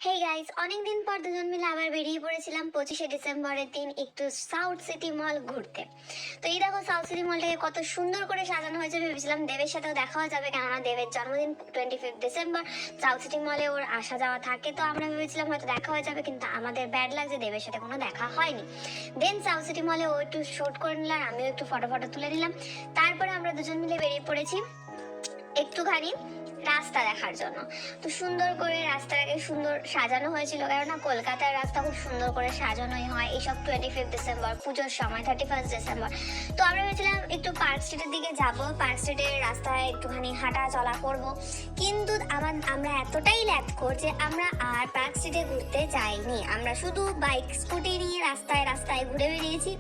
Hey guys, অনেকদিন পর দুজন মিলে আবার বেরিয়ে পড়েছিলাম 25শে ডিসেম্বরের দিন একটু সাউথ সিটি মল ঘুরতে। তো এই দেখো সাউথ সিটি মলটাকে কত সুন্দর করে সাজানো হয়েছে। ভেবেছিলাম দেবের সাথেও দেখা হয়ে যাবে, কেননা দেবের জন্মদিন 25 ডিসেম্বর। সাউথ সিটি মলে ওর আসা যাওয়া থাকে, তো আমরা ভেবেছিলাম হয়তো দেখা হয়ে যাবে, কিন্তু আমাদের ব্যাড লাগছে দেবের সাথে কোনো দেখা হয়নি। দেন সাউথ সিটি মলে ও একটু শুট করে নিলাম, আমিও একটু ফটো তুলে নিলাম। তারপরে আমরা দুজন মিলে বেরিয়ে পড়েছি একটুখানি রাস্তা দেখার জন্য। তো সুন্দর করে রাস্তাটাকে সুন্দর সাজানো হয়েছিল, কেননা কলকাতার রাস্তা খুব সুন্দর করে সাজানোই হয় এইসব 25 ডিসেম্বর পুজোর সময়, 31 ডিসেম্বর। তো আমরা ভেবেছিলাম একটু পার্ক স্ট্রিটের দিকে যাব, পার্ক স্ট্রিটের রাস্তায় একটুখানি হাঁটা চলা করব, কিন্তু আমরা এতটাই ল্যাথখোর যে আমরা আর পার্ক স্ট্রিটে ঘুরতে যাইনি। আমরা শুধু বাইক স্কুটি নিয়ে রাস্তায় রাস্তায় ঘুরে বেরিয়েছি।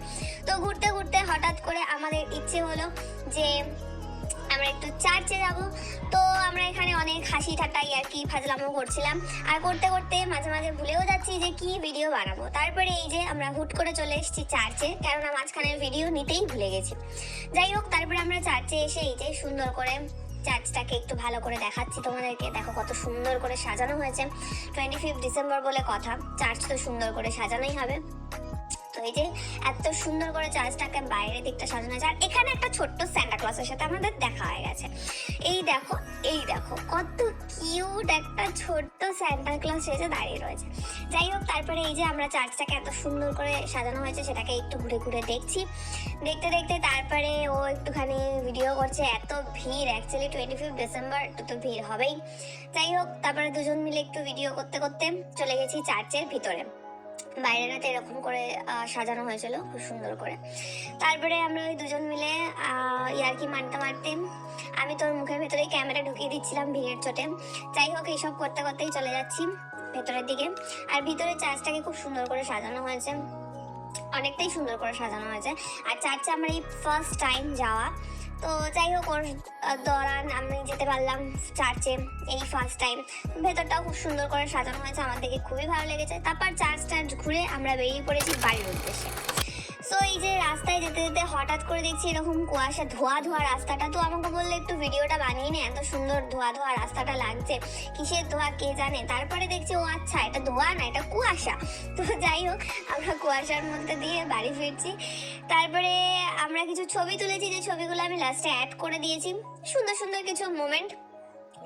তো ঘুরতে ঘুরতে হঠাৎ করে আমাদের ইচ্ছে হলো যে আমরা একটু চার্চে যাব। তো আমরা এখানে অনেক হাসি ঠাট্টাই আর কি ফাজলামো করছিলাম, আর করতে করতে মাঝে মাঝে ভুলেও যাচ্ছি যে কি ভিডিও বানাবো। তারপরে এই যে আমরা হুট করে চলে এসেছি চার্চে, কেননা মাঝখানে ভিডিও নিতেই ভুলে গেছি। যাই হোক, তারপরে আমরা চার্চে এসে এই যে সুন্দর করে চার্চটাকে একটু ভালো করে দেখাচ্ছি তোমাদেরকে। দেখো কত সুন্দর করে সাজানো হয়েছে। 25 ডিসেম্বর বলে কথা, চার্চ তো সুন্দর করে সাজানোই হবে। তো এই যে এত সুন্দর করে চার্চটাকে বাইরের দিকটা সাজানো হয়েছে, আর এখানে একটা ছোট্ট স্যান্টা ক্লসের সাথে আমাদের দেখা হয়ে গেছে। এই দেখো কত কিউট একটা ছোট্ট স্যান্টা ক্লস এসে দাঁড়িয়ে রয়েছে। যাই হোক, তারপরে এই যে আমরা চার্চটাকে এত সুন্দর করে সাজানো হয়েছে সেটাকে একটু ঘুরে ঘুরে দেখছি। দেখতে দেখতে তারপরে ও একটুখানি ভিডিও করছে। এত ভিড়, অ্যাকচুয়ালি 25 ডিসেম্বর একটু তো ভিড় হবেই। যাই হোক, তারপরে দুজন মিলে একটু ভিডিও করতে করতে চলে গেছি চার্চের ভিতরে। বাইরেটাতে এরকম করে সাজানো হয়েছিল খুব সুন্দর করে। তারপরে আমরা ওই দুজন মিলে ইয়ার্কি মারতে মারতে আমি তোর মুখের ভেতরেই ক্যামেরা ঢুকিয়ে দিচ্ছিলাম ভিড়ের চোটে। যাই হোক, এইসব করতে করতেই চলে যাচ্ছি ভেতরের দিকে। আর ভিতরে চার্চটাকে খুব সুন্দর করে সাজানো হয়েছে, অনেকটাই সুন্দর করে সাজানো হয়েছে। আর চার্চে আমার এই ফার্স্ট টাইম যাওয়া। তো যাই হোক, ওর দৌড়ান আমি যেতে পারলাম চার্চে এই ফার্স্ট টাইম। ভেতরটাও খুব সুন্দর করে সাজানো হয়েছে, আমার দেখে খুবই ভালো লেগেছে। তারপর চার্চটা ঘুরে আমরা বেরিয়ে পড়েছি বাড়ির উদ্দেশ্যে। সো এই যে রাস্তায় যেতে যেতে হঠাৎ করে দেখছি এরকম কুয়াশা, ধোয়া ধোয়া রাস্তাটা। তো আমাকে বললে একটু ভিডিওটা বানিয়ে নে, এত সুন্দর ধোয়া ধোয়া রাস্তাটা লাগছে, কিসের ধোয়া কে জানে। তারপরে দেখছি ও আচ্ছা, এটা ধোয়া না, এটা কুয়াশা। তো যাই হোক, আমরা কুয়াশার মধ্যে দিয়ে বাড়ি ফিরছি। তারপরে আমরা কিছু ছবি তুলেছি, যে ছবিগুলো আমি লাস্টে অ্যাড করে দিয়েছি, সুন্দর সুন্দর কিছু মোমেন্ট।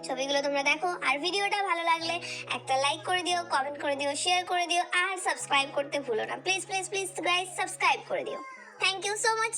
ছবিগুলো তোমরা দেখো, আর ভিডিওটা ভালো লাগলে একটা লাইক করে দিও, কমেন্ট করে দিও, শেয়ার করে দিও, আর সাবস্ক্রাইব করতে ভুলো না। Please please please guys, subscribe করে দিও। Thank you so much.